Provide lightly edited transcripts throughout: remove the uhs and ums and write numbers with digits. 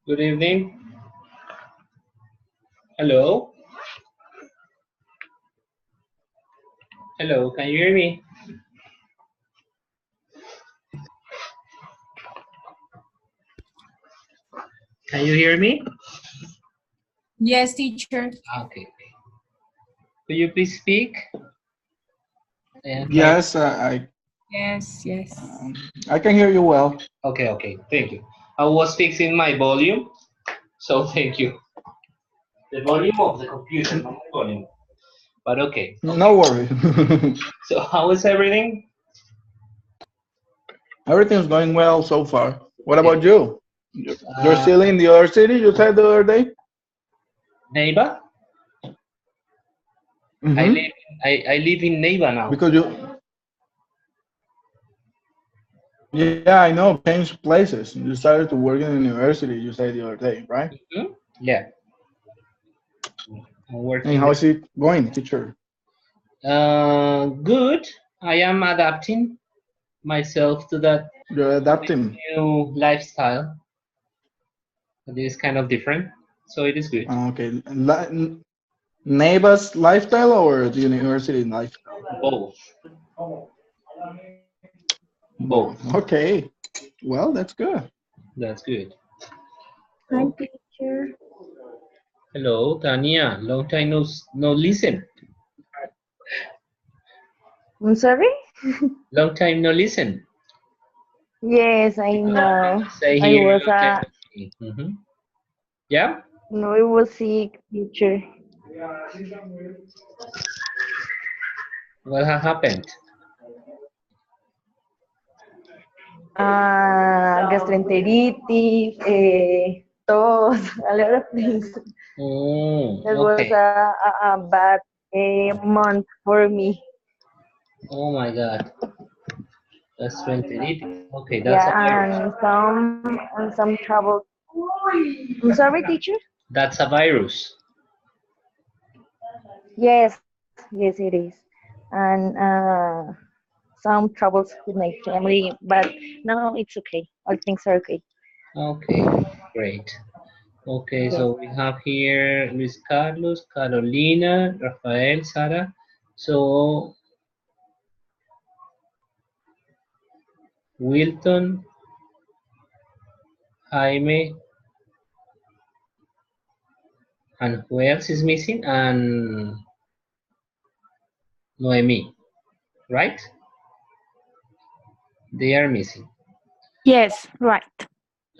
Good evening. Hello. Hello, can you hear me? Can you hear me? Yes, teacher. Okay. Could you please speak? And Yes, Yes. I can hear you well. okay. Thank you. I was fixing my volume, so thank you. The volume of the computer, not my volume. But okay. No worries. So how is everything? Everything's going well so far. What Okay. about you? You're Uh, still in the other city, you said the other day? Neiva? I Mm-hmm. live I live in Neiva now. Because yeah, I know, changed places. You started to work in the university, you said the other day, right? Mhm. Yeah, I'm And working how there. is it going, teacher? Good. I am adapting myself to that You're adapting. new lifestyle. It is kind of different, so it is good. Okay. Neighbor's lifestyle or the university lifestyle? Both, both. Both. Okay. Well, that's good. That's good. Hi, Okay. teacher. Hello, Tania. Long time no listen. I'm sorry? Long time no listen. Yes, I know. Stay I here. was Long time no see. Yeah. no, I was sick, teacher. What has happened? Gastroenteritis, tos, a lot of things. Oh, That was okay. a bad month for me. Oh my God. That's 20. Okay, that's a virus. Yeah, and some trouble. I'm sorry, teacher. That's a virus. Yes, it is. And some troubles with my family, but no, it's okay. All things are okay. Okay, great. Okay, Yes. so we have here Luis Carlos, Carolina, Rafael, Sara. So Wilton, Jaime, and who else is missing? And Noemi, right? They are missing. Yes, right.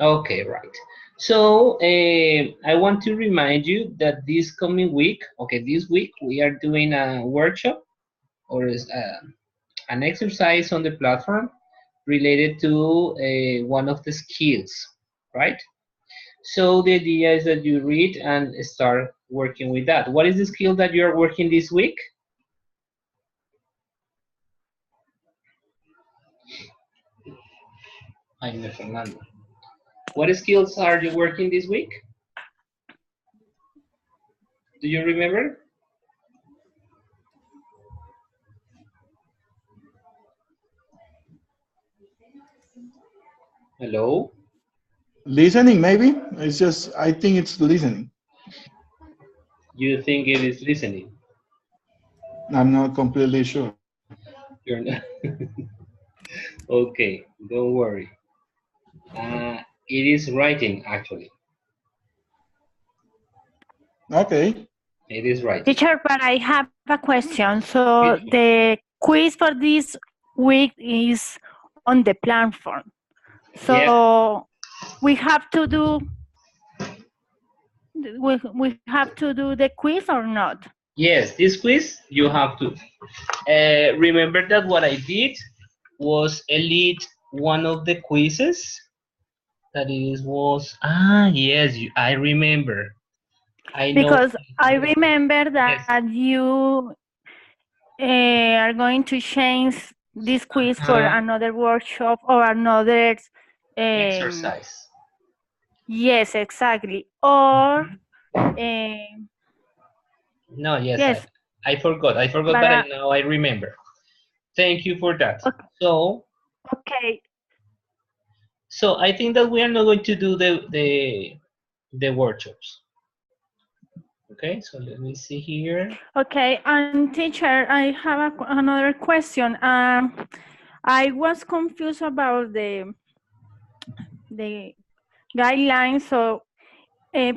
Okay, right. So I want to remind you that this coming week, okay, this week we are doing a workshop or an exercise on the platform related to one of the skills, right? So the idea is that you read and start working with that. What is the skill that you are working this week? Jaime Fernando. What skills are you working this week? Do you remember? Hello? Listening, maybe? It's just, I think it's listening. You think it is listening? I'm not completely sure. You're not. Okay, don't worry. It is writing, actually. Okay. It is writing. Teacher, but I have a question. So Beautiful. the quiz for this week is on the platform. Yeah. So we have to do we have to do the quiz or not? Yes, this quiz you have to. Remember that what I did was elite one of the quizzes. That is was yes, I remember. I know. Because I remember Yes. that you are going to change this quiz for another workshop or another Exercise. yes, exactly. Or No, yes, yes, I forgot. I forgot, but but now I remember. Thank you for that. okay. So I think that we are not going to do the workshops. Okay, so let me see here. Okay, and teacher, I have another question. I was confused about the guidelines. So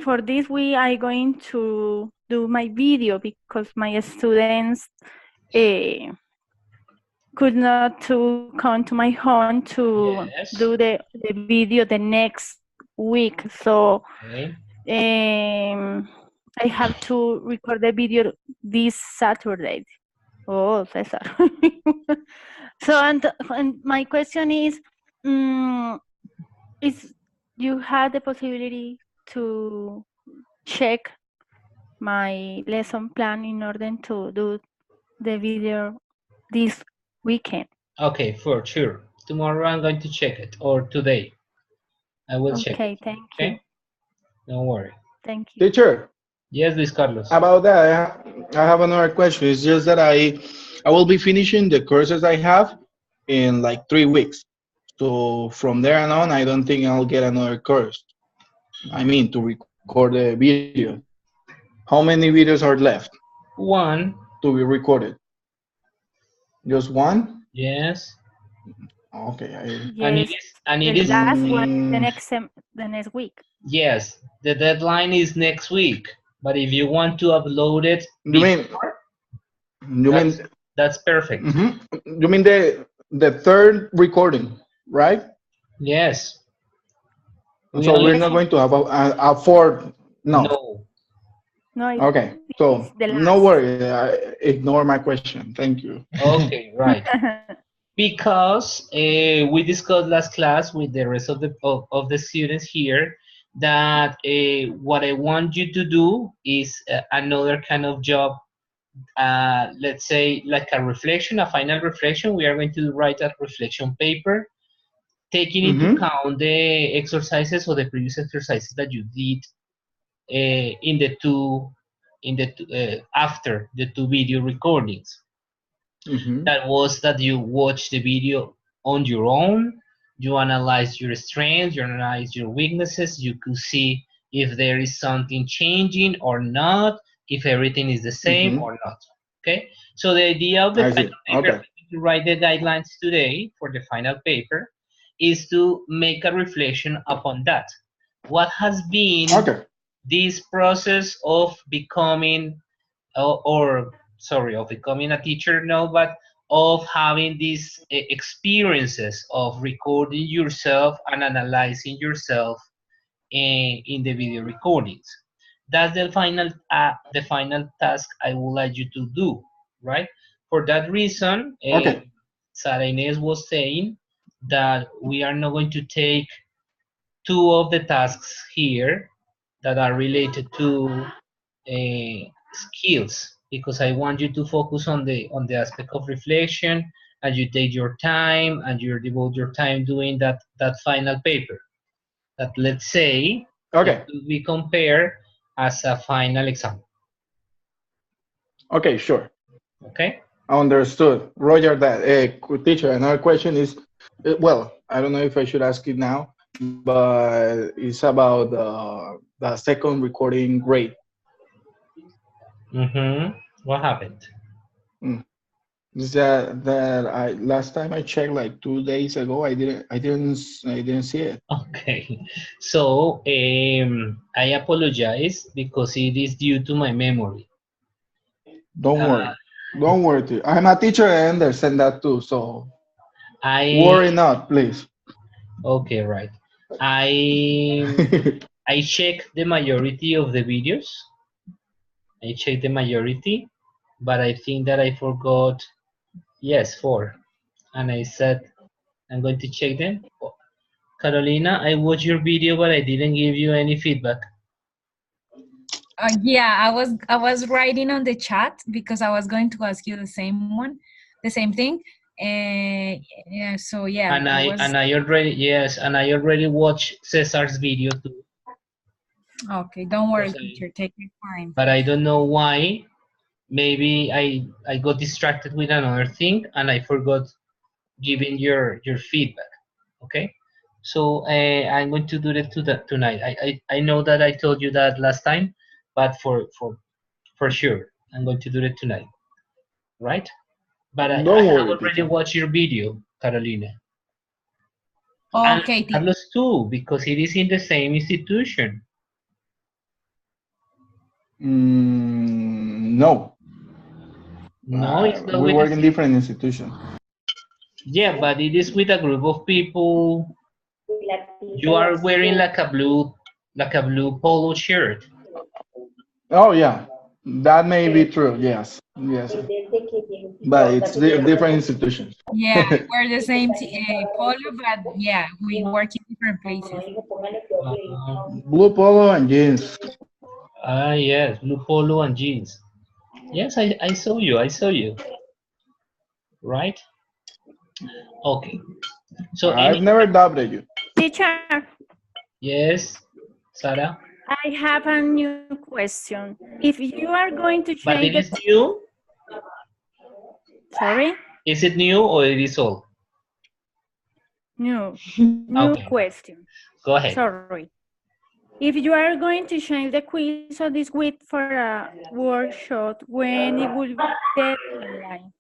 for this week, I'm going to do my video because my students could not to come to my home to Yes. do the video the next week. So Okay. I have to record the video this Saturday. Oh, Cesar. So, and my question is you had the possibility to check my lesson plan in order to do the video this weekend? Okay, for sure. Tomorrow I'm going to check it, or today. I will check it. Okay, thank you. Okay? Don't worry. Thank you. Teacher, Yes, Luis Carlos. about that, I have another question. It's just that I will be finishing the courses I have in like 3 weeks. So from there on, I don't think I'll get another course. I mean, to record the video. How many videos are left One. to be recorded? Just one? Yes. Okay. And it Yes, is. And it the is. last one, Mm, the next week. Yes. The deadline is next week. But if you want to upload it you mean before, you mean that's perfect. mhm. You mean the third recording, right? Yes. We So we're only not Yes, going to have a fourth. No. no. no, Okay. it's So the no last. worry. Ignore my question. Thank you. Okay, right. Because we discussed last class with the rest of the students here that what I want you to do is another kind of job, let's say like a reflection, a final reflection. We are going to write a reflection paper, taking into Mm-hmm. account the exercises or the previous exercises that you did in the two, after the two video recordings. Mm-hmm. That was that you watch the video on your own, you analyze your strengths, you analyze your weaknesses, you could see if there is something changing or not, if everything is the same Mm-hmm. or not. Okay, so the idea of the I final see. paper, Okay. to write the guidelines today for the final paper, is to make a reflection upon that. What has been Okay. this process of becoming, or sorry, of becoming a teacher, no, but of having these experiences of recording yourself and analyzing yourself in the video recordings. That's the final task I would like you to do, right? For that reason, Okay. Sara Inés was saying that we are not going to take two of the tasks here that are related to skills, because I want you to focus on the aspect of reflection, and you take your time and you devote your time doing that final paper that, let's say, it Okay. could be compared as a final exam. Okay. Sure. Okay. Understood. Roger that. Teacher, another question is, well, I don't know if I should ask it now, but it's about the second recording grade. What happened? Mm. Is that I last time I checked like 2 days ago, I didn't see it. Okay, so I apologize because it is due to my memory. Don't Uh, worry. Don't worry. I'm a teacher. I understand that too. So I worry not, please. Okay, right. I check the majority of the videos. I check the majority, but I think that I forgot. Yes, four. And I said I'm going to check them. Carolina, I watched your video, but I didn't give you any feedback. Yeah, I was writing on the chat because I was going to ask you the same thing. Yeah, so yeah, And I I was and I already yes, and I already watched Cesar's video too. okay. Don't worry, Because teacher. Take your time. but I don't know why. Maybe I got distracted with another thing and I forgot giving your feedback. Okay, So I'm going to do it tonight. I know that I told you that last time, but for sure, I'm going to do it tonight, right? But I Don't have worry, already teacher. watched your video, Carolina. And Okay, teacher. Carlos too, because it is in the same institution. No, No, it's not we with the work in same. different institutions. Yeah, but it is with a group of people. You are wearing like a blue polo shirt. Oh yeah, that may be true. Yes, yes, but it's different institutions. Yeah, we're the same polo, but yeah, we work in different places. Uh, Blue polo and jeans. yes, blue polo and jeans. Yes, I saw you. I saw you. Right? Okay. So I've any never doubted you. Teacher, yes, Sarah. I have a new question. If you are going to But change it the, is new. sorry, Is it new or it is old? new Okay, question. go ahead. Sorry. If you are going to change the quiz of this week for a workshop, when it will be deadline?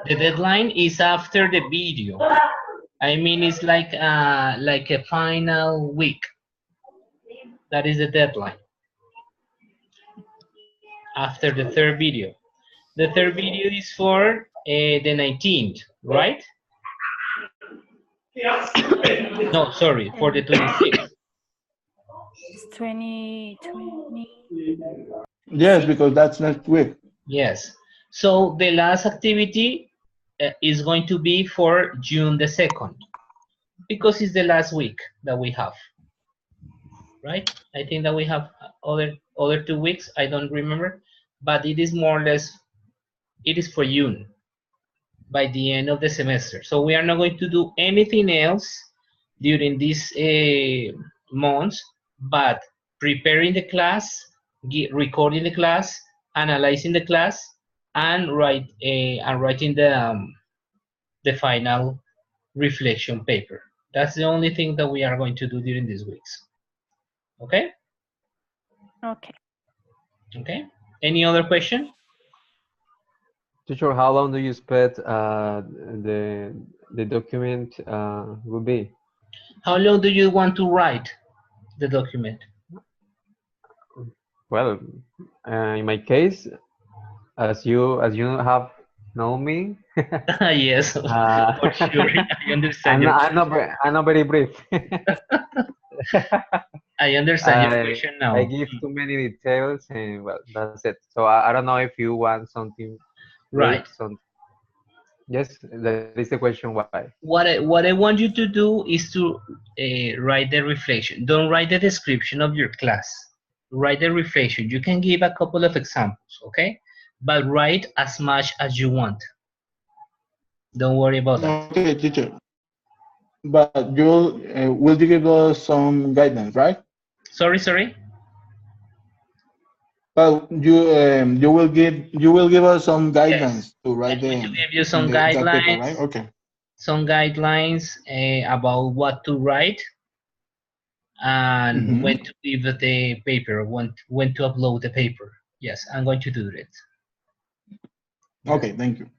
The deadline is after the video. I mean, it's like a final week. That is the deadline. After the third video. The third video is for the 19th, right? No, sorry, for the 26th. It's 2020. Yes, because that's next week. Yes. So the last activity is going to be for June the 2nd, because it's the last week that we have, right? I think that we have other 2 weeks. I don't remember, but it is more or less, it is for June by the end of the semester. So we are not going to do anything else during these months, but preparing the class, recording the class, analyzing the class, and writing the final reflection paper. That's the only thing that we are going to do during these weeks. Okay? Okay. Okay. Any other question? Teacher, how long do you expect the document will be? How long do you want to write the document? Well, in my case, as you have known me, Yes, for sure. I understand your question. I'm not very brief. I understand your question now. I give too many details, and well, that's it. So I don't know if you want something brief. Right. Yes, that is the question. Why? What I want you to do is to write the reflection. Don't write the description of your class. Write the reflection. You can give a couple of examples, okay? But write as much as you want. Don't worry about that. Okay, teacher. But you will you give us some guidance, right? Sorry? But you will give us some guidance Yes. to write I'm going to give you some that paper, guidelines. right? Okay. Some guidelines about what to write and when to leave the paper, when to upload the paper. Yes, I'm going to do it. Okay, thank you.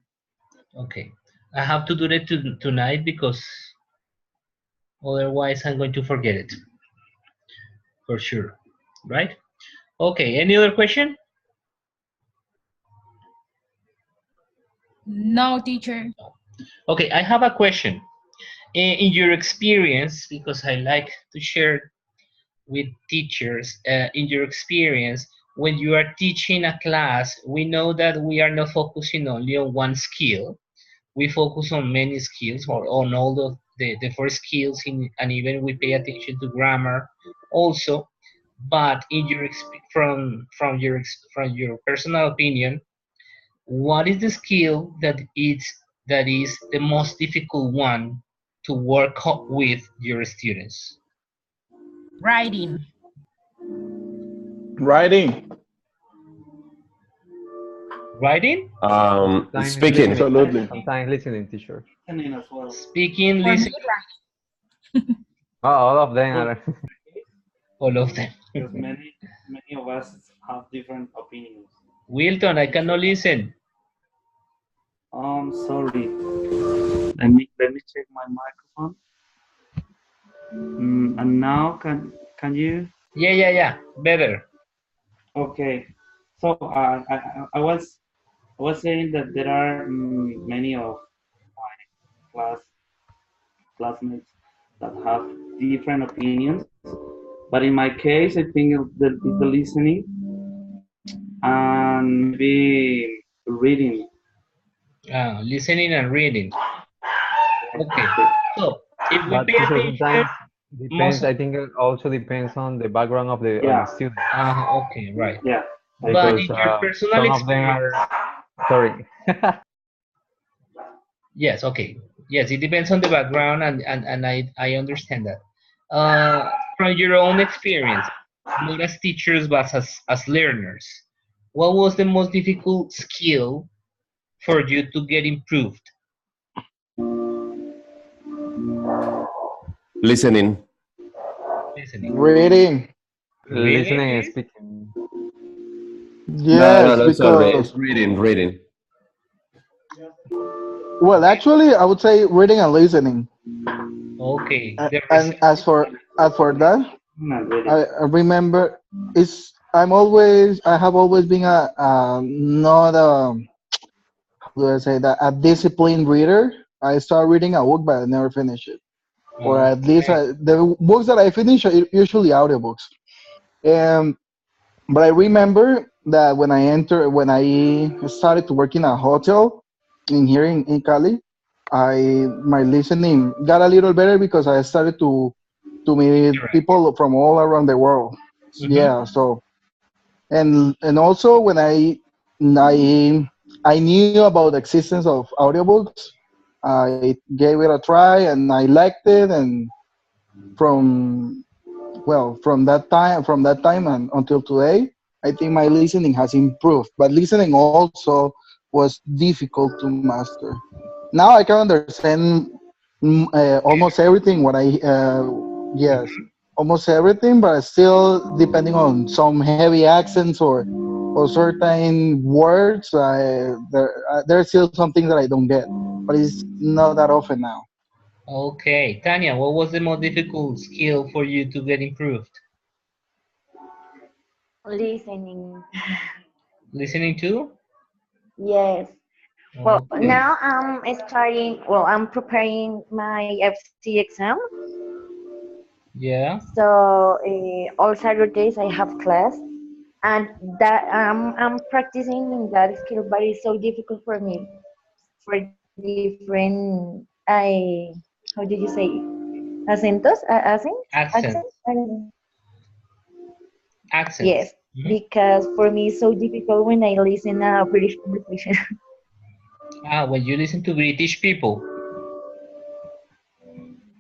Okay, I have to do it tonight because otherwise I'm going to forget it for sure, right? Okay, any other question? No, teacher. Okay, I have a question. In your experience, because I like to share with teachers, in your experience, when you are teaching a class, we know that we are not focusing only on one skill. We focus on many skills, or on all of the four skills, and even we pay attention to grammar also. But in your from your personal opinion, what is the skill that is the most difficult one to work with your students? Writing. Writing. Writing? Sometimes Speaking. listening. Absolutely. Sometimes listening, teacher. Listening as well. Speaking, For me, listening, Oh, all of them are. all of them. Because many of us have different opinions. Wilton, I cannot listen. Sorry. Let me check my microphone. And now can you? Yeah. Better. Okay. So I was saying that there are many of my classmates that have different opinions. But in my case, I think it's the listening and maybe reading. Listening and reading. Okay. So if we But pay teacher, attention, sometimes most. depends. I think it also depends on the background of the Yeah. student, Okay, right. Yeah. But because in your personal some of them experience, are. Sorry. yes, okay. Yes, it depends on the background, and I understand that. From your own experience, not as teachers, but as learners, what was the most difficult skill for you to get improved? Listening. Listening. Reading. Listening and Really? speaking. Yes, No, sorry. because It's reading. well, actually, I would say reading and listening. Okay. The And as for that, Not really. I remember I have always been a not how do I say that, a disciplined reader. I start reading a book, but I never finish it, or at least Okay. the books that I finish are usually audiobooks. Um, but I remember that when I started to work in a hotel in here in Cali, my listening got a little better because I started to meet Correct. people from all around the world. Mm-hmm. Yeah, so and also when I I knew about the existence of audiobooks, I gave it a try and I liked it, and from from that time and until today, I think my listening has improved. But listening also was difficult to master. Now I can understand almost everything. Yes, almost everything, but still depending on some heavy accents or certain words, there's still some things that I don't get. But it's not that often now. Okay. Tanya, what was the most difficult skill for you to get improved? Listening. Listening to? Yes. Well, Okay. now I'm preparing my FC exam. Yeah. So all Saturdays I have class, and that I'm practicing in that skill, but it's so difficult for me for different how did you say accent? Accent. I don't know. Yes, Accents. Mhm. because for me it's so difficult when I listen a British conversation. When you listen to British people.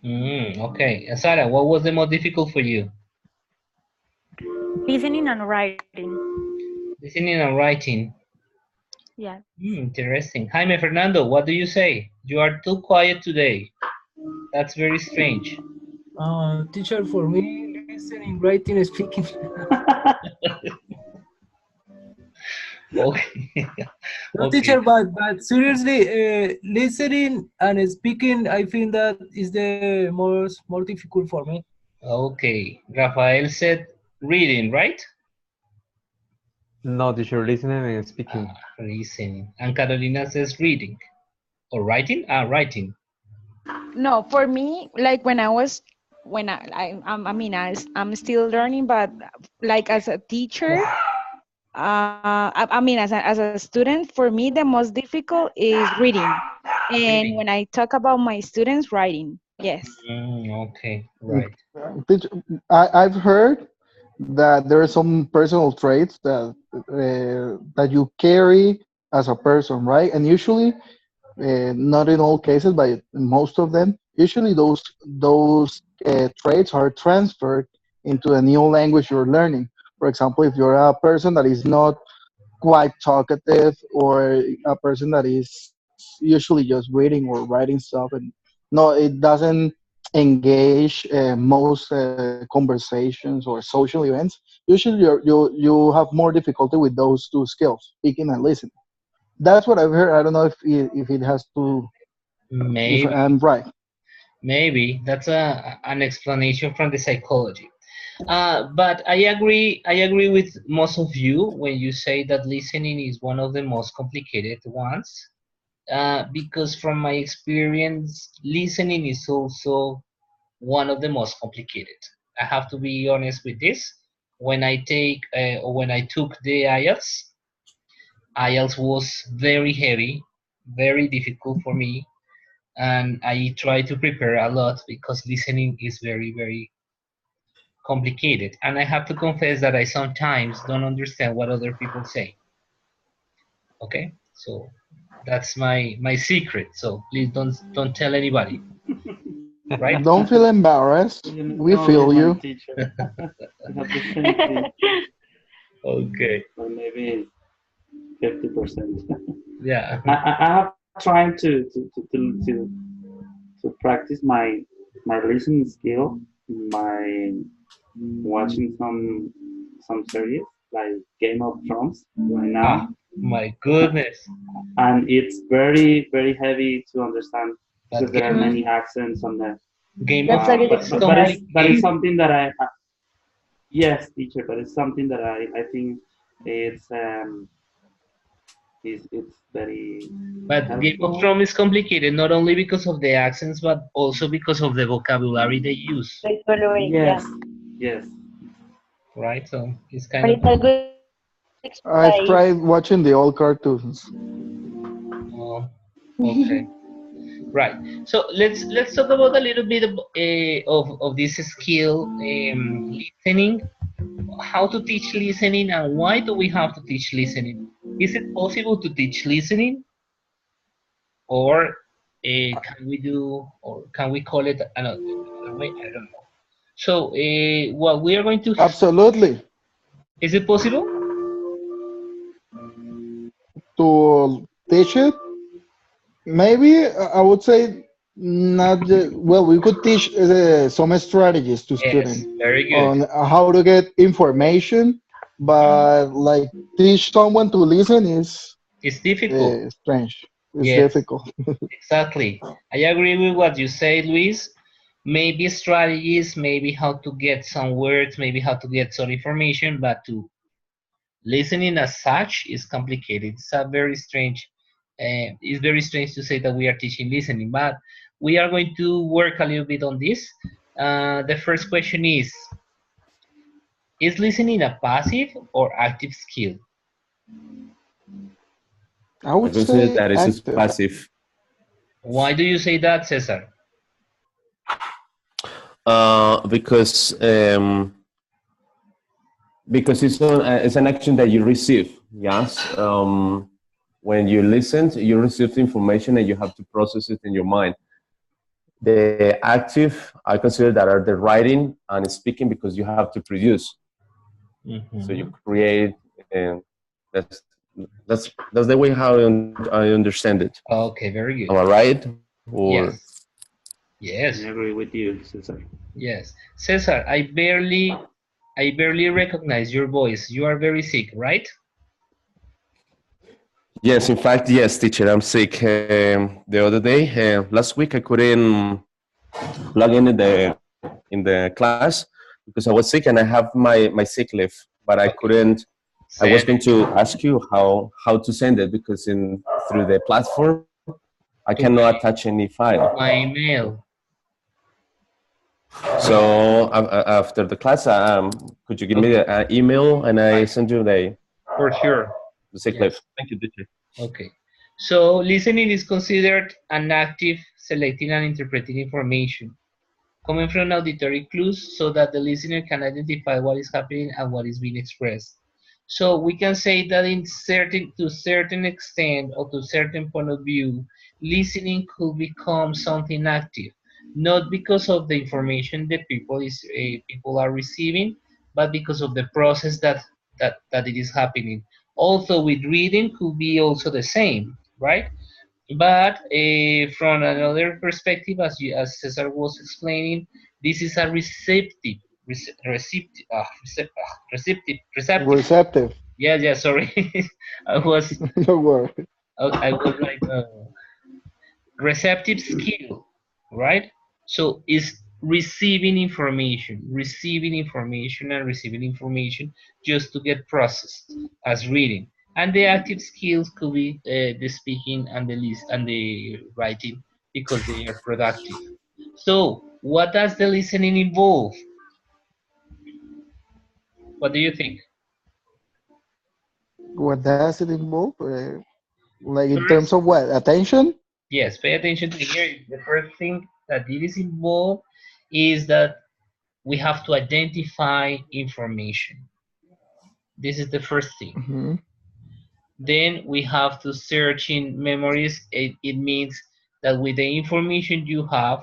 Okay. Sarah, what was the most difficult for you? Listening and writing. Listening and writing. Yeah. Interesting. Jaime Fernando, what do you say? You are too quiet today. That's very strange. Teacher, for me, listening, writing, speaking. Okay. No, Okay. teacher, but seriously, listening and speaking, I think that is the more difficult for me. Okay. Rafael said reading, right? No, teacher, listening and speaking. Listening. And Carolina says reading. Or writing? Writing. No, for me, like I'm still learning, but like as a teacher, as a student, for me the most difficult is reading, and Reading. when I talk about my students, writing. Yes. Okay. Right. Which I've heard that there are some personal traits that you carry as a person, right? And usually, not in all cases, but in most of them, usually those traits are transferred into a new language you're learning. For example, if you're a person that is not quite talkative, or a person that is usually just reading or writing stuff, and no, it doesn't engage most conversations or social events. Usually, you have more difficulty with those two skills, speaking and listening. That's what I've heard. I don't know if it has to, if Maybe, I'm right. maybe that's an explanation from the psychology. But I agree with most of you when you say that listening is one of the most complicated ones. Because from my experience, listening is also one of the most complicated. I have to be honest with this. When I take or when I took the IELTS was very heavy, very difficult for me, and I try to prepare a lot because listening is very, very complicated. And I have to confess that I sometimes don't understand what other people say. Okay, so that's my secret. So please don't tell anybody, right? Don't feel embarrassed. We Only feel my you. teacher. We have the same thing, Okay, or maybe 50%. yeah. I have tried to practice my listening skill by watching some series like Game of Thrones right Ah, now, my goodness, and it's very heavy to understand that because there are game many accents on the. game of That's a good Thrones is But it's complicated. something that yes, teacher, but it's something that I think it's it's very But Game of helpful. Thrones is complicated not only because of the accents, but also because of the vocabulary they use, Like following, yeah. Yes, yes. right? So it's But kind of it's a good I've exercise. tried watching the old cartoons. oh, okay, right. So let's talk about a little bit of this skill, listening. How to teach listening, and why do we have to teach listening? Is it possible to teach listening, or can we do, or can we call it another way? I don't know. So, what we are going to, Absolutely. is it possible? To teach it, maybe I would say not. Well, we could teach some strategies to Yes, students very good. on how to get information, but like teach someone to listen is It's difficult. strange. It's Yes, difficult. exactly. I agree with what you say, Luis. Maybe strategies, maybe how to get some words, maybe how to get some information, but to listening as such is complicated. It's a very strange. It's very strange to say that we are teaching listening, but we are going to work a little bit on this. The first question is listening a passive or active skill? I I would consider say that it's active. passive Why do you say that, Cesar? because it's an action that you receive. Yes. When you listen, you receive the information and you have to process it in your mind. The active, I consider that are the writing and speaking because you have to produce. So you create, and that's the way how I understand it. Okay, very good. Am I right? Or Yes. Yes. I agree with you, Cesar. Yes. Cesar, I barely recognize your voice. You are very sick, right? yes, in fact, yes, teacher, I'm sick. The other day, last week, I couldn't log in the class because I was sick and I have my sick leave, but I Okay. couldn't. I was Send going to ask you how to send it because through the platform I to cannot attach any file. my email. So after the class, could you give me an email and I send you the For sure. sick Yes. leave? Thank you, teacher. Okay. So listening is considered an active selecting and interpreting information coming from auditory clues so that the listener can identify what is happening and what is being expressed. So we can say that to certain extent or to certain point of view, listening could become something active, not because of the information that people are receiving, but because of the process that it is happening. Also with reading could be also the same, right? But from another perspective, as Cesar was explaining, this is a receptive. Receptive. Yeah, sorry. I was Don't worry. I was like receptive skill, right? So it's receiving information and receiving information just to get processed as reading. And the active skills could be the speaking and the list and the writing because they are productive. So what does the listening involve? What do you think? What does it involve? Like in terms First, of what? Attention? yes, pay attention to here. The first thing that it is involved is that we have to identify information. This is the first thing. Mm-hmm. Then we have to search in memories. It means that with the information you have,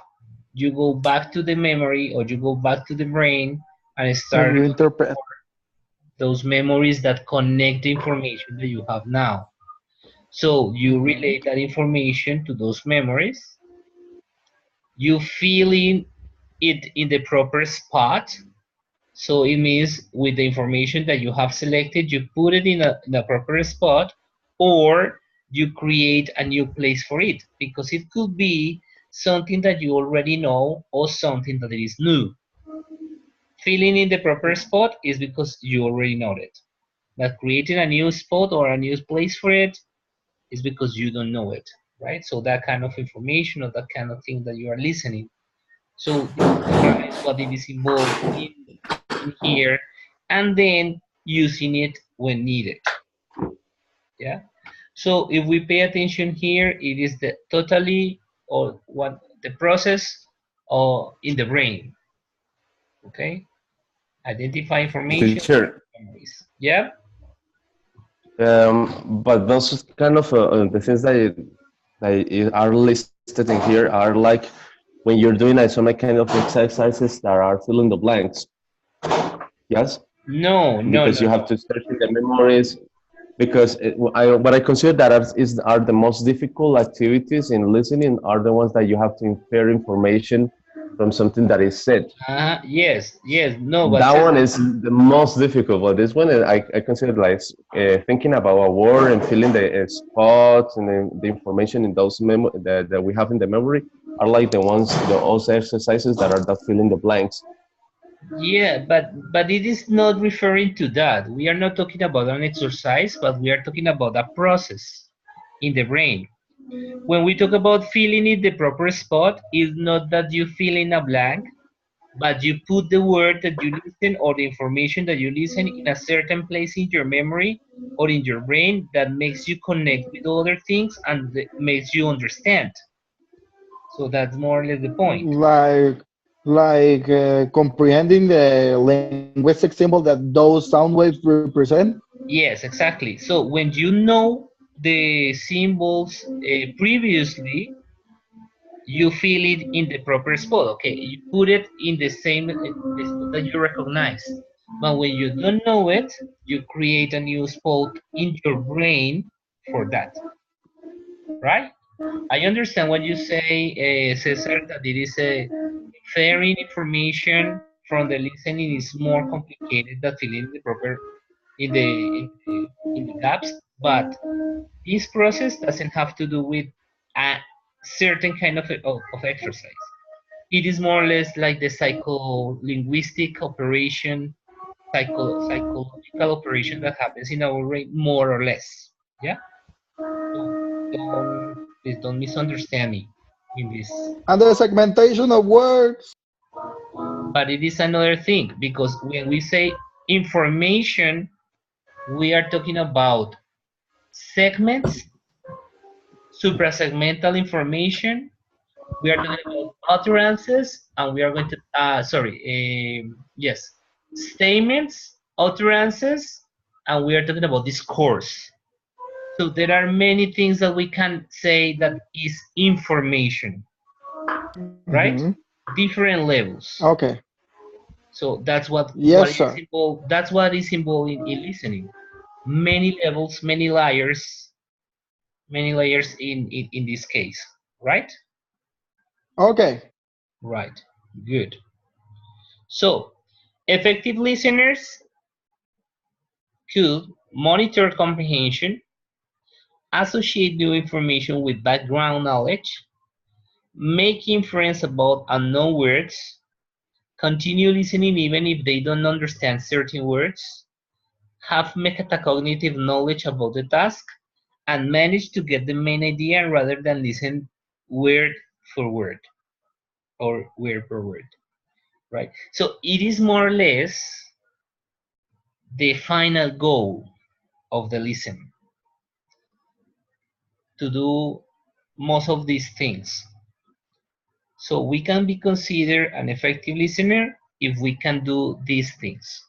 you go back to the memory or you go back to the brain and start And you interpret. those memories that connect the information that you have now. So you relate that information to those memories. You fill in it in the proper spot. So it means with the information that you have selected, you put it in a proper spot, or you create a new place for it, because it could be something that you already know or something that is new. Filling in the proper spot is because you already know it. But creating a new spot or a new place for it is because you don't know it, right? So that kind of information or that kind of thing that you are listening. So this is what it is involved in here, and then using it when needed. Yeah. So if we pay attention here, it is the totally or what the process or in the brain. Okay. Identify information. Teacher, Yeah. but those kind of the things that are listed in here are like when you're doing some kind of exercises that are filling the blanks. Yes. No. Because you have to search in the memories. Because what I consider that are the most difficult activities in listening are the ones that you have to infer information from something that is said. Yes. No, but that one is the most difficult. But this one, I consider like thinking about a word and filling the spots and the information in those that we have in the memory are like those exercises that are filling the blanks. Yeah, but it is not referring to that. We are not talking about an exercise, but we are talking about a process in the brain. When we talk about filling in the proper spot, it's not that you fill in a blank, but you put the word that you listen or the information that you listen in a certain place in your memory or in your brain that makes you connect with other things and makes you understand. So that's more or less the point. Like comprehending the linguistic symbol that those sound waves represent? Yes, exactly. So when you know the symbols previously, you fill it in the proper spot. Okay, you put it in the same the spot that you recognize. But when you don't know it, you create a new spot in your brain for that. Right? I understand what you say, Cesar, that it is inferring information from the listening is more complicated than filling the proper in the gaps, but this process doesn't have to do with a certain kind of exercise. It is more or less like the psycholinguistic operation, psychological operation that happens in our brain, more or less. Yeah. Please don't misunderstand me in this. And the segmentation of words. But it is another thing, because when we say information, we are talking about segments, suprasegmental information. We are talking about utterances, and we are going to, yes, statements, utterances, and we are talking about discourse. So there are many things that we can say that is information, right? Different levels. Okay. So that's what, yes, sir. That's what is involved in listening. many levels, many layers in this case, right? Okay. Right, good. So, effective listeners could monitor comprehension, associate new information with background knowledge, make inference about unknown words, continue listening even if they don't understand certain words, have metacognitive knowledge about the task, and manage to get the main idea rather than listen word for word or word per word, right? So it is more or less the final goal of the listening, to do most of these things. So we can be considered an effective listener if we can do these things.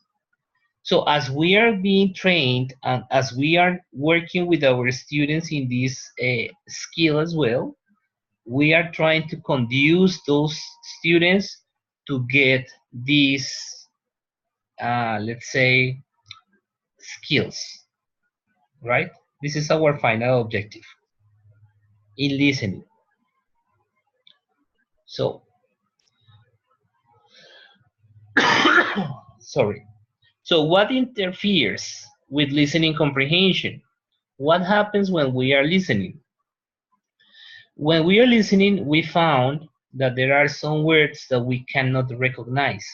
So as we are being trained and as we are working with our students in this skill as well, we are trying to conduce those students to get these, let's say, skills, right? This is our final objective in listening. So, sorry. So what interferes with listening comprehension? What happens when we are listening? When we are listening, we found that there are some words that we cannot recognize.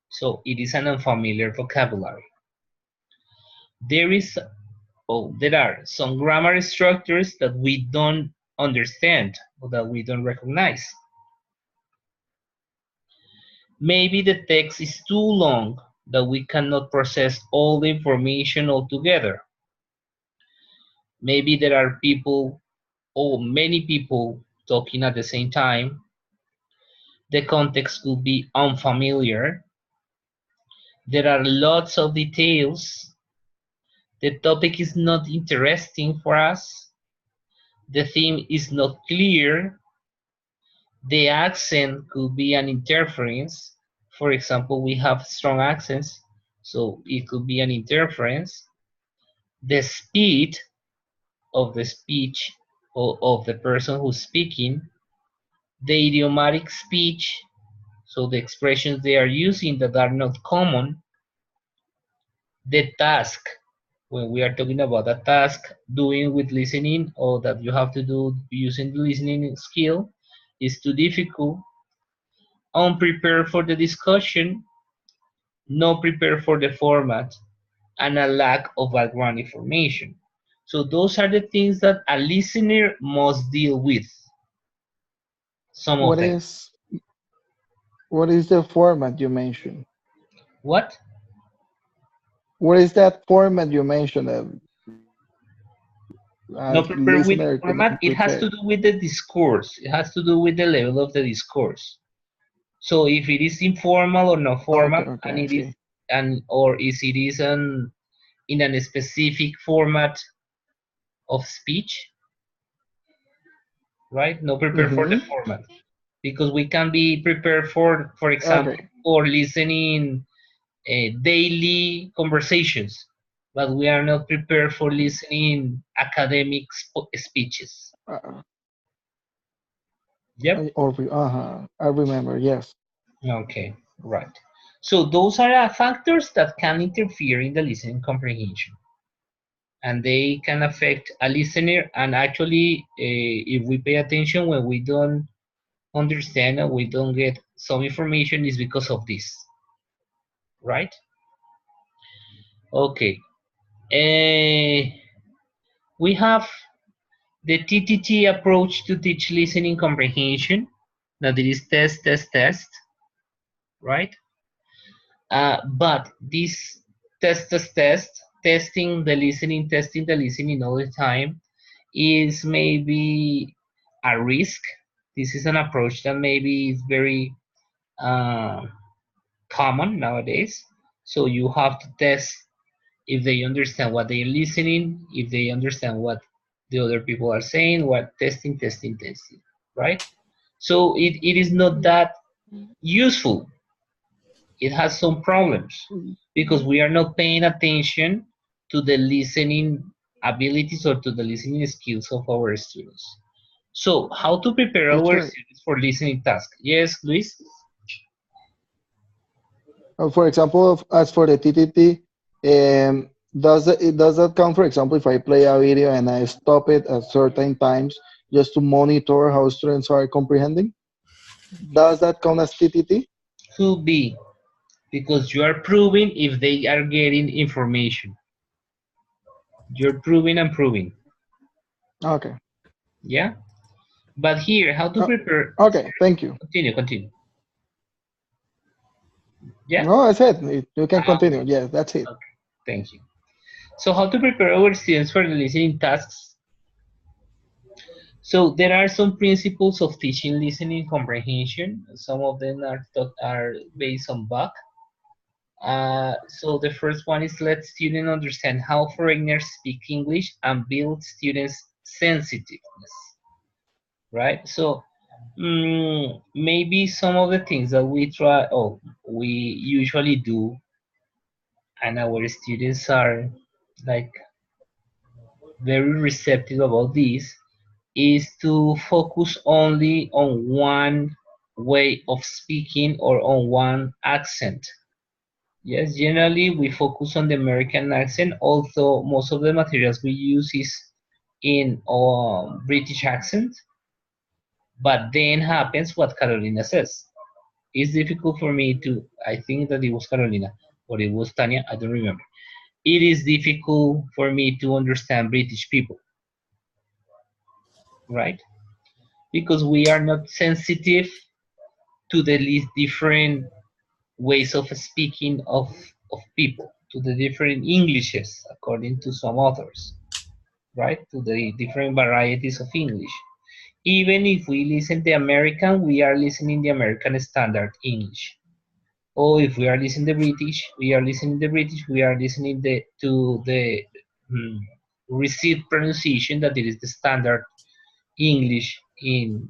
So it is an unfamiliar vocabulary. There are some grammar structures that we don't understand or that we don't recognize. Maybe the text is too long that we cannot process all the information altogether. Maybe there are people or many people talking at the same time. The context could be unfamiliar. There are lots of details. The topic is not interesting for us. The theme is not clear. The accent could be an interference. For example, we have strong accents, so it could be an interference. The speed of the speech of the person who's speaking, the idiomatic speech, so the expressions they are using that are not common, the task, when we are talking about a task doing with listening or that you have to do using the listening skill, is too difficult, unprepared for the discussion, not prepared for the format, and a lack of background information. So those are the things that a listener must deal with. Some of them. What is the format you mentioned? What? What is that format you mentioned? Not prepared with the Listener format. It has to do with the discourse. It has to do with the level of the discourse. So if it is informal or not formal, okay, and it is, or is it is in a specific format of speech, right? Not prepared for the format, because we can be prepared for example, for listening daily conversations, but we are not prepared for listening academic speeches. Yep. I remember, yes. Okay, right. So those are factors that can interfere in the listening comprehension. And they can affect a listener, and actually, if we pay attention, when we don't understand and we don't get some information, is because of this, right? Okay. We have the TTT approach to teach listening comprehension, that it is test, test, test, right? But this test, test, test, testing the listening all the time is maybe a risk. This is an approach that maybe is very common nowadays. So you have to test if they understand what they're listening, if they understand what the other people are saying, what testing, right? So it is not that useful. It has some problems because we are not paying attention to the listening abilities or to the listening skills of our students. So, how to prepare our Teacher, students for listening task? Yes, Luis? for example, as for the TTT, does that count? For example, if I play a video and I stop it at certain times just to monitor how students are comprehending, does that count as TTT? Could be, because you are proving if they are getting information. You're proving and proving. Okay. Yeah? But here, how to prepare? Okay, thank you. Continue. Yeah? No, I said you can Ah, continue. Yes, that's it. okay. Thank you. So how to prepare our students for the listening tasks? So there are some principles of teaching listening comprehension. Some of them are based on Bach. So the first one is let students understand how foreigners speak English and build students' sensitiveness, right? So maybe some of the things that we usually do, and our students are like very receptive about this, is to focus only on one way of speaking or on one accent. Yes, generally we focus on the American accent, although most of the materials we use is in British accent. But then happens what Carolina says. It's difficult for me to, I think that it was Carolina, or it was Tanya, I don't remember. It is difficult for me to understand British people, right? Because we are not sensitive to the different ways of speaking of people, to the different Englishes, according to some authors, right? To the different varieties of English. Even if we listen the American, we are listening the American Standard English. Or if we are listening the British, we are listening the British, we are listening to the received pronunciation that it is the standard English in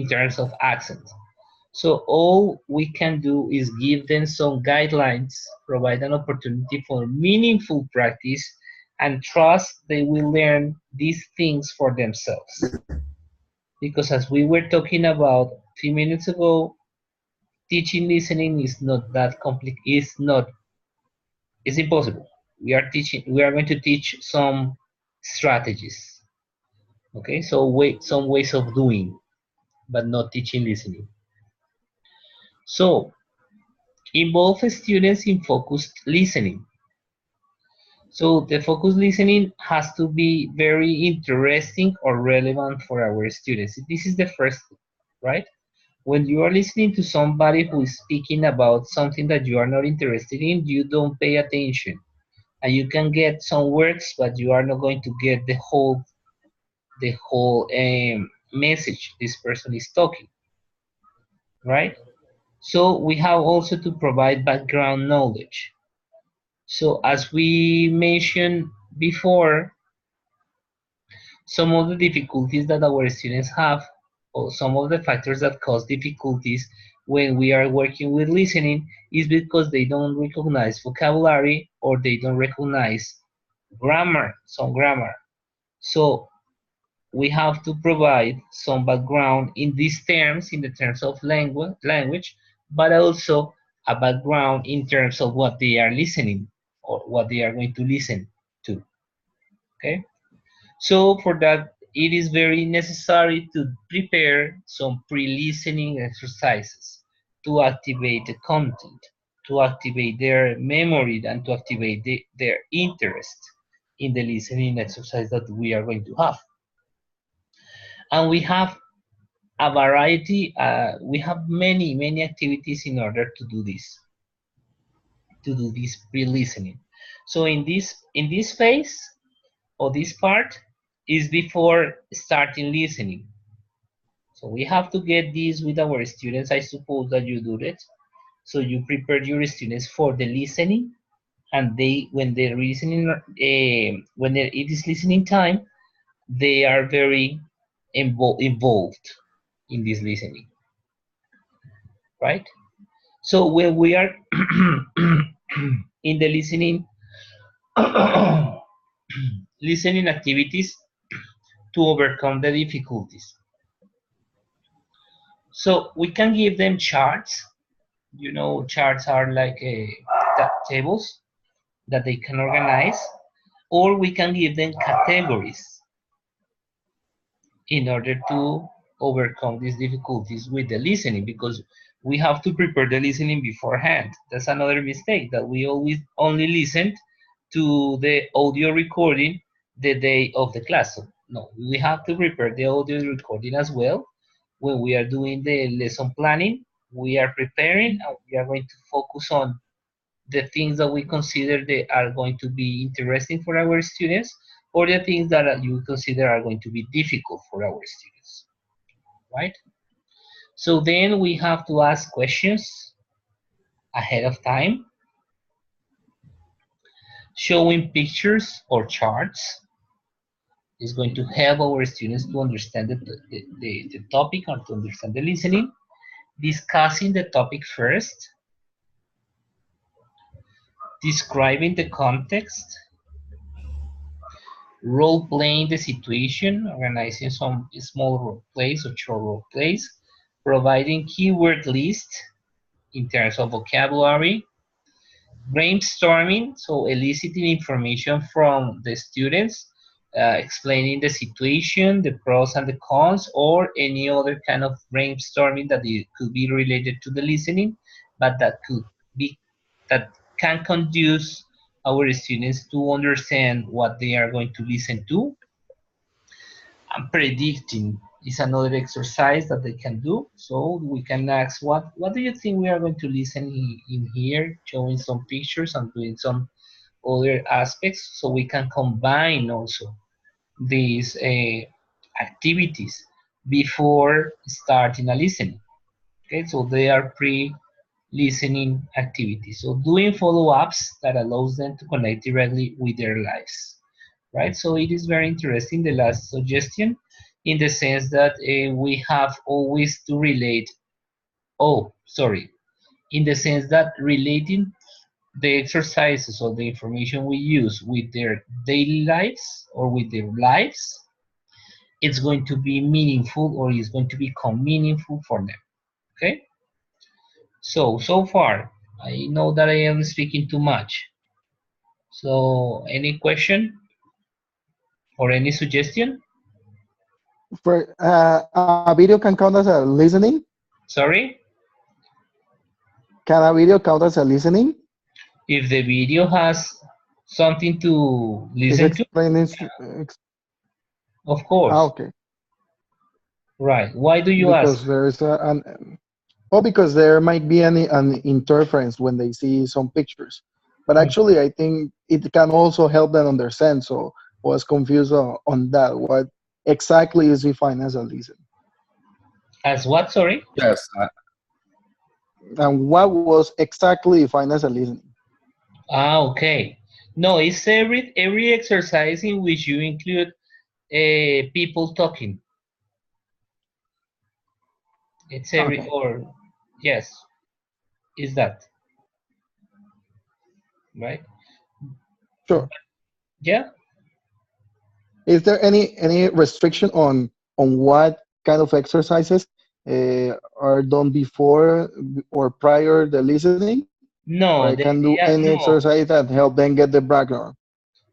terms of accent. So all we can do is give them some guidelines, provide an opportunity for meaningful practice, and trust they will learn these things for themselves. Because as we were talking about a few minutes ago, teaching listening is not that complicated. It's impossible. We are going to teach some strategies. Okay, so some ways of doing, but not teaching listening. So involve students in focused listening. So the focused listening has to be very interesting or relevant for our students. This is the first thing, right? When you are listening to somebody who is speaking about something that you are not interested in, you don't pay attention. And you can get some words, but you are not going to get the whole message this person is talking, right? So we have also to provide background knowledge. So as we mentioned before, some of the difficulties that our students have, or some of the factors that cause difficulties when we are working with listening, is because they don't recognize vocabulary or they don't recognize grammar, some grammar. So we have to provide some background in these terms, in the terms of language, but also a background in terms of what they are listening or what they are going to listen to. Okay, so for that, it is very necessary to prepare some pre-listening exercises to activate the content, to activate their memory, and to activate their interest in the listening exercise that we are going to have. And we have a variety, we have many activities in order to do this pre-listening. So in this phase, or this part, is before starting listening. So we have to get this with our students. I suppose that you do it. So you prepare your students for the listening, and when they're listening, it is listening time, they are very involved in this listening, right? So when we are in the listening listening activities to overcome the difficulties. So we can give them charts. You know, charts are like tables that they can organize, or we can give them categories in order to overcome these difficulties with the listening, because we have to prepare the listening beforehand. That's another mistake, that we always only listen to the audio recording the day of the class. So, no, we have to prepare the audio recording as well. When we are doing the lesson planning, we are preparing and we are going to focus on the things that we consider they are going to be interesting for our students, or the things that you consider are going to be difficult for our students, right? So then we have to ask questions ahead of time, showing pictures or charts is going to help our students to understand the topic or to understand the listening. Discussing the topic first, describing the context, role-playing the situation, organizing some small role plays or short role plays, providing keyword list in terms of vocabulary, brainstorming, so eliciting information from the students, explaining the situation, the pros and the cons, or any other kind of brainstorming that it could be related to the listening, but that can conduce our students to understand what they are going to listen to. And predicting is another exercise that they can do. So we can ask, what do you think we are going to listen in here, showing some pictures and doing some other aspects, so we can combine also these activities before starting a listening. Okay, so they are pre-listening activities. So doing follow-ups that allows them to connect directly with their lives, right? So it is very interesting, the last suggestion, in the sense that we have always to relate, in the sense that relating the exercises or the information we use with their daily lives or with their lives, it's going to be meaningful, or it's going to become meaningful for them. Okay? So far, I know that I am speaking too much. So any question or any suggestion? For a video can count as a listening? Sorry? Can a video count as a listening? If the video has something to listen to? Of course. Okay. Right. Why do you because ask? There's because there might be an interference when they see some pictures. But actually, I think it can also help them understand. So I was confused on that. What exactly is defined as a listen? As what, sorry? Yes. And what was exactly defined as a listening? Okay. No, it's every exercise in which you include people talking. It's every, Okay. or yes, is that right? Sure. Yeah. Is there any restriction on what kind of exercises are done before or prior the listening? No, or I can do any no. exercise that help them get the background.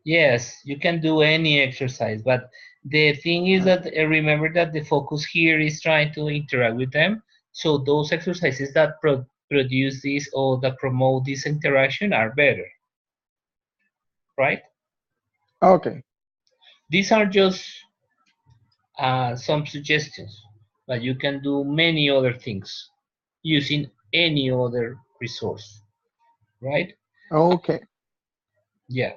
Yes, you can do any exercise, but the thing is that remember that the focus here is trying to interact with them. So those exercises that produce this or that promote this interaction are better, right? Okay. These are just some suggestions, but you can do many other things using any other resource, right? Okay. Yeah.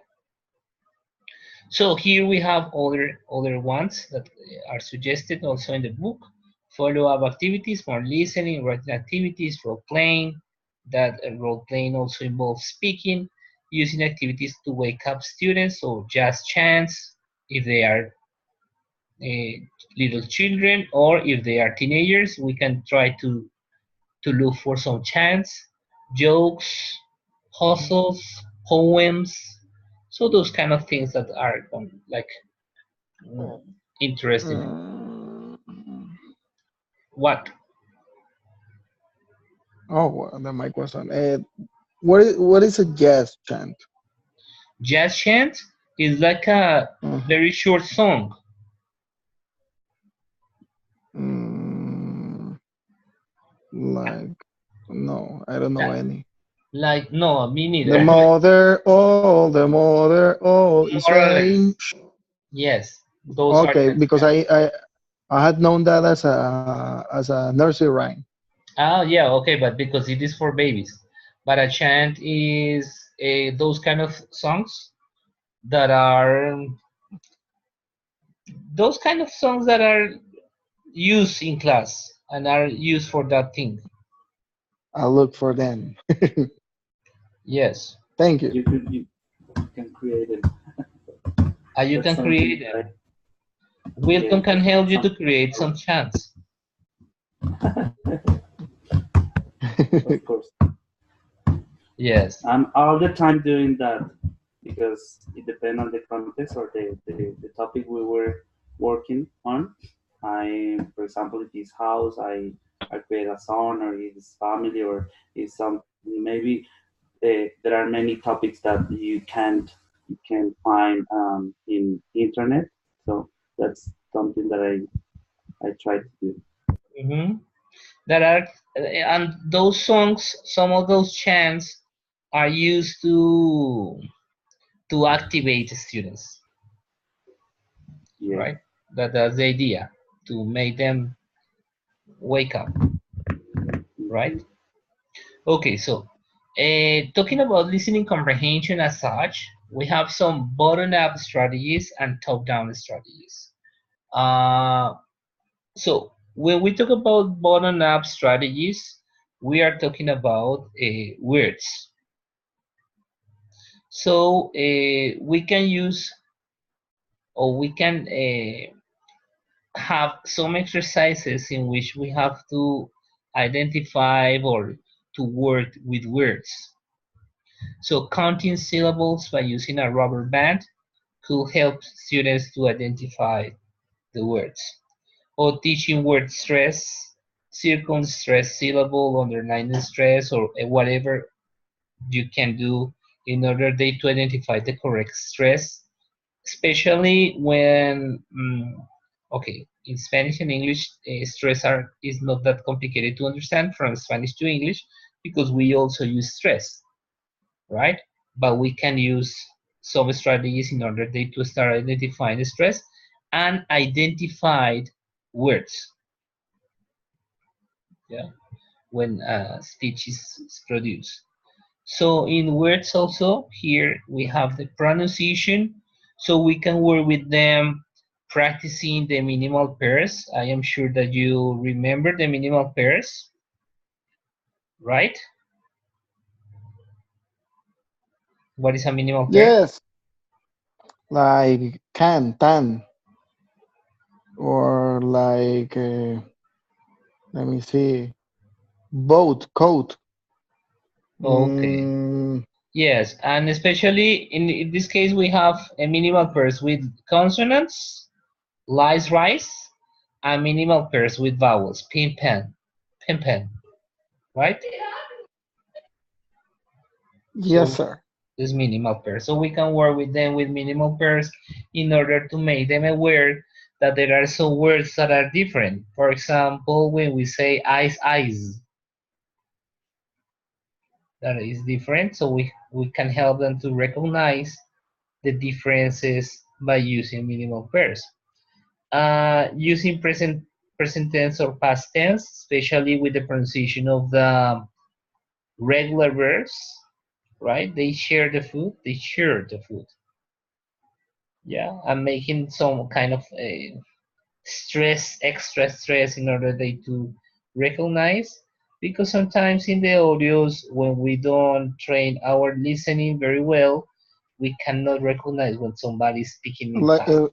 So here we have other ones that are suggested also in the book. Follow-up activities, more listening, writing activities, role-playing. That role-playing also involves speaking, using activities to wake up students, so just chants if they are little children, or if they are teenagers, we can try to look for some chants, jokes, puzzles, poems. So those kind of things that are like interesting. What? Oh, well, the mic was on. What is a jazz chant? Jazz chant is like a very short song. Like, no, I don't know any. Like, no, me neither. The mother, oh, is saying. Yes, those Okay, are. because I had known that as a nursery rhyme. Oh yeah, okay, but because it is for babies. But a chant is those kind of songs that are used in class and are used for that thing. I'll look for them. Yes. Thank you. You can create it. You can create it. Wilton can help you to create some chants. Of course. Yes. I'm all the time doing that because it depends on the context or the topic we were working on. For example, if it's house, I create a song, or if it's family, or if some maybe there are many topics that you can find in internet. So that's something that I try to do. There are, and those songs, some of those chants are used to activate students. Yeah. Right? That's the idea, to make them wake up. Right? Okay, so talking about listening comprehension as such, we have some bottom-up strategies and top-down strategies. So when we talk about bottom-up strategies, we are talking about words. So we can use, or we can have some exercises in which we have to identify or to work with words. So counting syllables by using a rubber band could help students to identify the words. Or teaching word stress, circle stress syllable, underline the stress, or whatever you can do in order to identify the correct stress, especially when, okay, in Spanish and English, stress is not that complicated to understand from Spanish to English because we also use stress, right? But we can use some strategies in order to start identifying the stress and identified words. Yeah, when a speech is produced. So in words also, here we have the pronunciation, so we can work with them practicing the minimal pairs. I am sure that you remember the minimal pairs, right? What is a minimal pair? Yes, like can, tan, or like let me see, boat, coat. Okay. Yes, and especially in this case, we have a minimal pairs with consonants, lies, rise, and minimal pairs with vowels, pin, pen, right? Yes, So sir. this minimal pairs. So we can work with them with minimal pairs in order to make them aware that there are some words that are different. For example, when we say eyes, that is different. So we can help them to recognize the differences by using minimal pairs. Using present tense or past tense, especially with the pronunciation of the regular verbs, right? They share the food, Yeah, I'm making some kind of extra stress in order to recognize, because sometimes in the audios, when we don't train our listening very well, we cannot recognize when somebody is speaking in Like fast.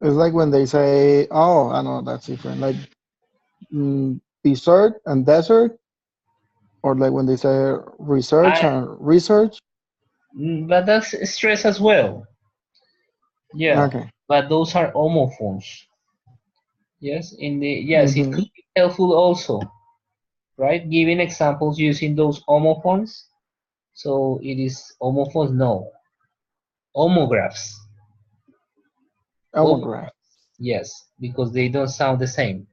it's like when they say, "Oh, I know that's different." Like dessert and desert, or like when they say research and research. But that's stress as well. Yeah, Okay. but those are homophones. Yes, yes, it Mm-hmm. could be helpful also, right? Giving examples using those homophones. So it is homophones, no, homographs. Homograph. Yes, because they don't sound the same,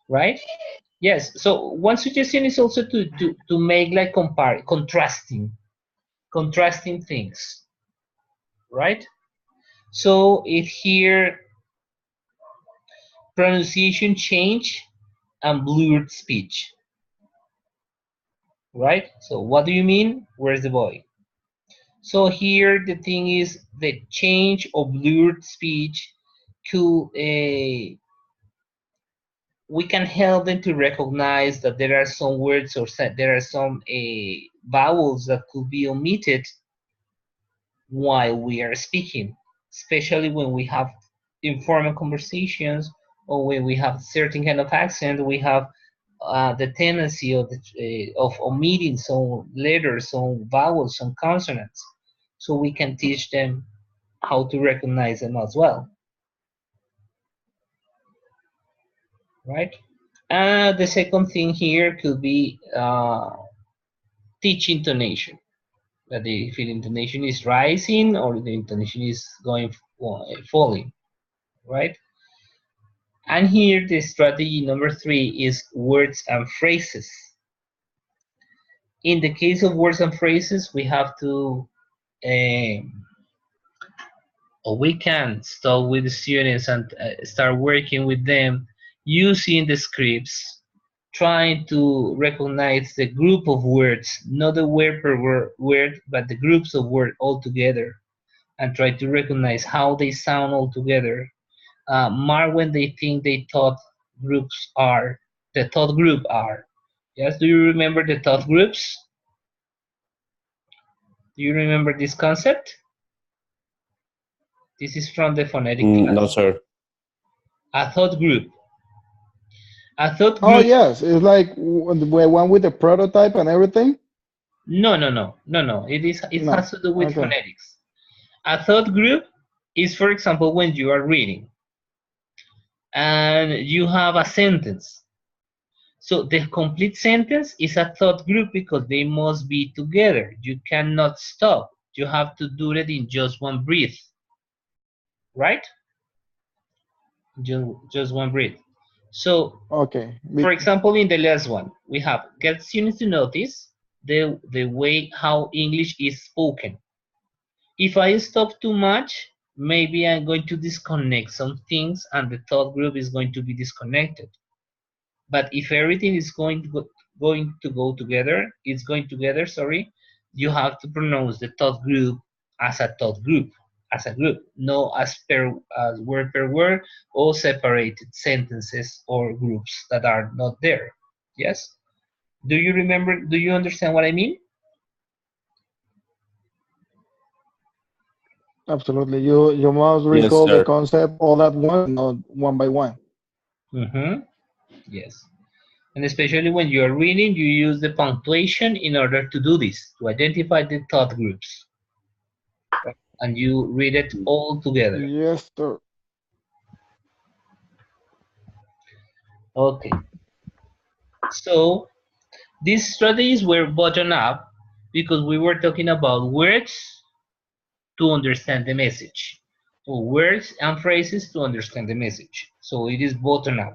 right? Yes. So one suggestion is also to make like contrasting things, right? So if here pronunciation change and blurred speech, right? So what do you mean? Where's the boy? So here the thing is the change of blurred speech could we can help them to recognize that there are some words or there are some vowels that could be omitted while we are speaking, especially when we have informal conversations or when we have certain kind of accent. We have the tendency of omitting some letters, some vowels, some consonants, so we can teach them how to recognize them as well, right? The second thing here could be teach intonation. That if the intonation is rising or the intonation is going falling, right? And here the strategy number 3 is words and phrases. In the case of words and phrases, we have to, or we can start with the students and start working with them using the scripts, trying to recognize the group of words, not the word per word, but the groups of words all together, and try to recognize how they sound all together. Mark when they think the thought group are. Yes, do you remember the thought groups? Do you remember this concept? This is from the phonetic class. No, sir. A thought group. A thought Oh group. yes, it's like the one with the prototype and everything. No. It No. has to do with Okay. phonetics. A thought group is, for example, when you are reading and you have a sentence. So the complete sentence is a thought group because they must be together. You cannot stop. You have to do it in just one breath, right? Just one breath. So, Okay. for example, in the last one, we have get students to notice the way how English is spoken. If I stop too much, maybe I'm going to disconnect some things and the thought group is going to be disconnected. But if everything is going to go together, sorry, you have to pronounce the thought group as a thought group, as a group, no as word per word, or separated sentences or groups that are not there. Yes? Do you remember, do you understand what I mean? Absolutely. You must Yes, recall the sir. concept all at once, not one by one. Mm-hmm. Yes. And especially when you are reading, you use the punctuation in order to do this, to identify the thought groups. And you read it all together. Yes, sir. Okay. So these strategies were bottom up because we were talking about words to understand the message. So words and phrases to understand the message. So it is bottom up.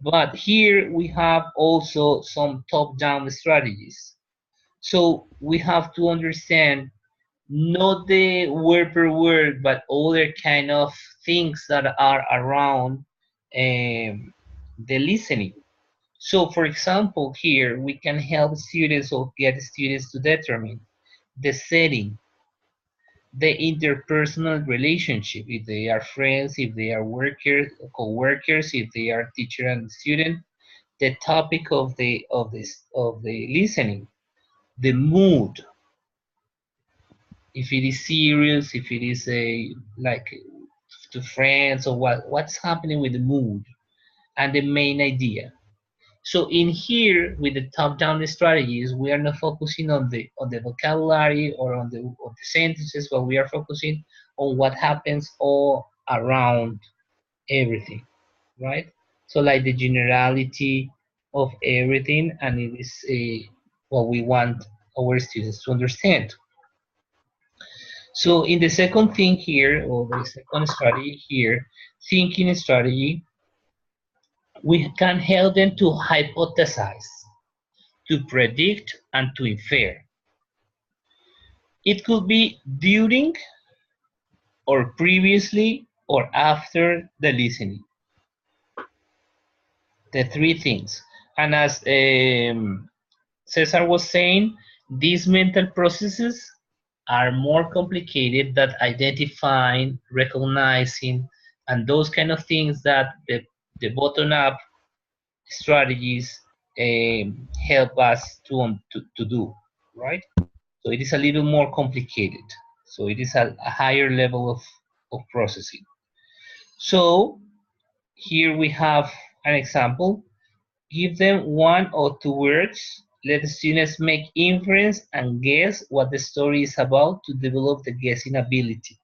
But here we have also some top-down strategies. So we have to understand not the word per word, but other kind of things that are around the listening. So for example, here we can help students or get students to determine the setting, the interpersonal relationship, if they are friends, if they are workers, co-workers, if they are teacher and student, the topic of the listening, the mood, if it is serious, if it is a like to friends or what's happening with the mood, and the main idea. So in here, with the top-down strategies, we are not focusing on the vocabulary or on the sentences, but we are focusing on what happens all around everything, right? So like the generality of everything, and it is what we want our students to understand. So in the second thing here, or the second strategy here, thinking strategy, we can help them to hypothesize, to predict, and to infer. It could be during, or previously, or after the listening. The three things. And as Cesar was saying, these mental processes are more complicated than identifying, recognizing, and those kind of things that the bottom-up strategies help us to do, right? So it is a little more complicated. So it is a higher level of processing. So here we have an example. Give them 1 or 2 words. Let the students make inference and guess what the story is about to develop the guessing ability.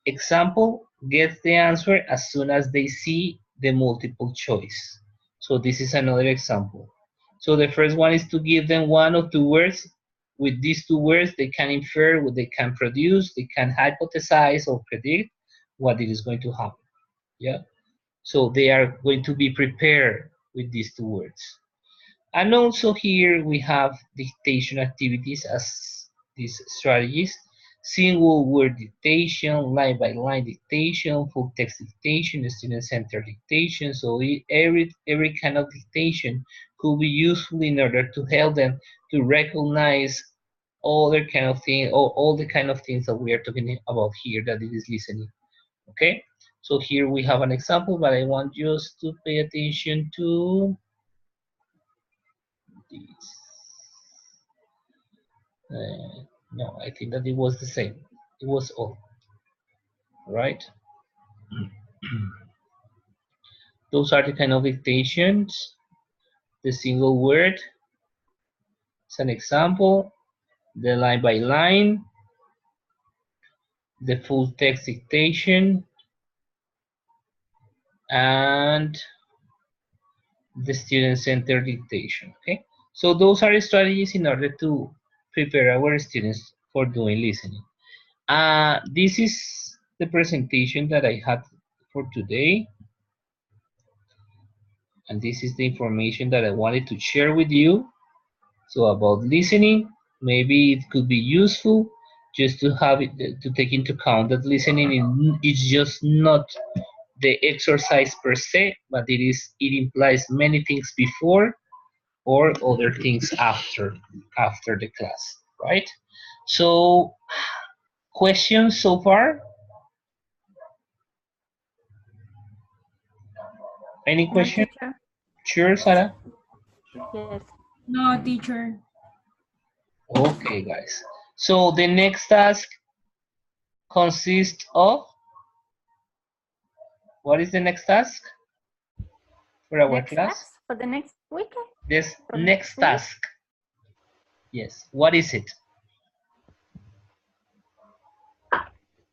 Example, get the answer as soon as they see the multiple choice. So this is another example. So the first one is to give them 1 or 2 words. With these 2 words, they can infer what they can produce, they can hypothesize or predict what it is going to happen. Yeah. So they are going to be prepared with these 2 words. And also here we have dictation activities as these strategies. Single word dictation, line by line dictation, full text dictation, student-centered dictation. So every kind of dictation could be useful in order to help them to recognize all the kind of thing, all the kind of things that we are talking about here, that it is listening. Okay, so here we have an example, but I want just to pay attention to this. No, I think that it was the same. It was all right. Those are the kind of dictations. The single word is an example. The line by line. The full text dictation. And the student-centered dictation. Okay, so those are strategies in order to prepare our students for doing listening. This is the presentation that I had for today, and this is the information that I wanted to share with you. So about listening, maybe it could be useful just to have it, to take into account that listening is just not the exercise per se, but it implies many things before or other things after the class, right? So questions so far? Any question? No, Sure, Sarah? yes. No, teacher. Okay, guys. So the next task consists of, what is the next task for our Next class? task for the next week? This For next next week? task. Yes, what is it?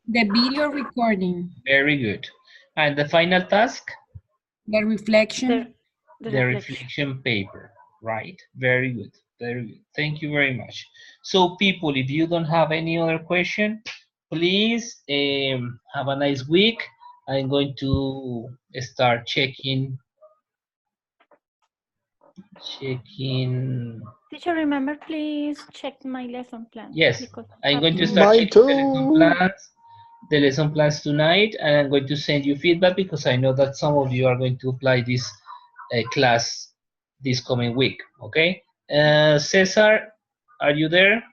The video recording. Very good. And the final task? The reflection. The reflection paper, right? Very good, very good. Thank you very much. So people, if you don't have any other question, please have a nice week. I'm going to start checking. Teacher, remember, please check my lesson plan. Yes, I'm going to start checking the lesson plans tonight, and I'm going to send you feedback because I know that some of you are going to apply this class this coming week. Okay, Cesar, are you there?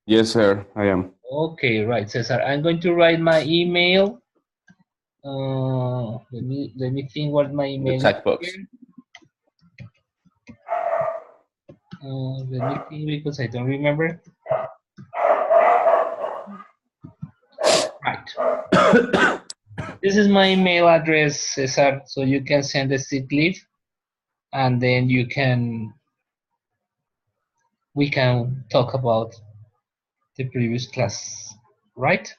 Yes, sir, I am. Okay, right, Cesar. I'm going to write my email. Let me think what my email. The chat box. Let me think because I don't remember. Right. This is my email address, Cesar, so you can send a sick leave, and then we can talk about the previous class, right?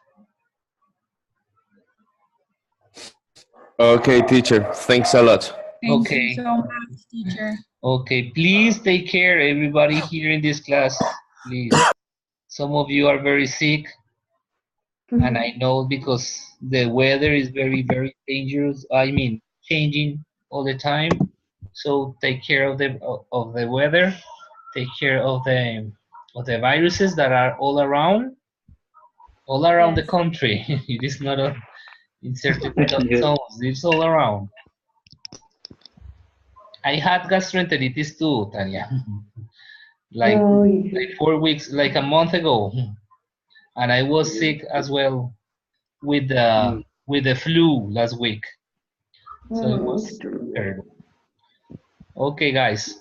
Okay, teacher. Thanks a lot. Thank Okay. you so much, teacher. Okay, please take care, everybody here in this class, please. Some of you are very sick, and I know because the weather is very, very dangerous. I mean, changing all the time. So take care of the weather. Take care of the viruses that are all around the Yes. country. It is not in certain Yes. zones. It's all around. I had gastroenteritis too, Tanya. like Oh, 4 weeks, like a month ago, and I was sick as well with the flu last week. So it was it's true. terrible. Okay, guys.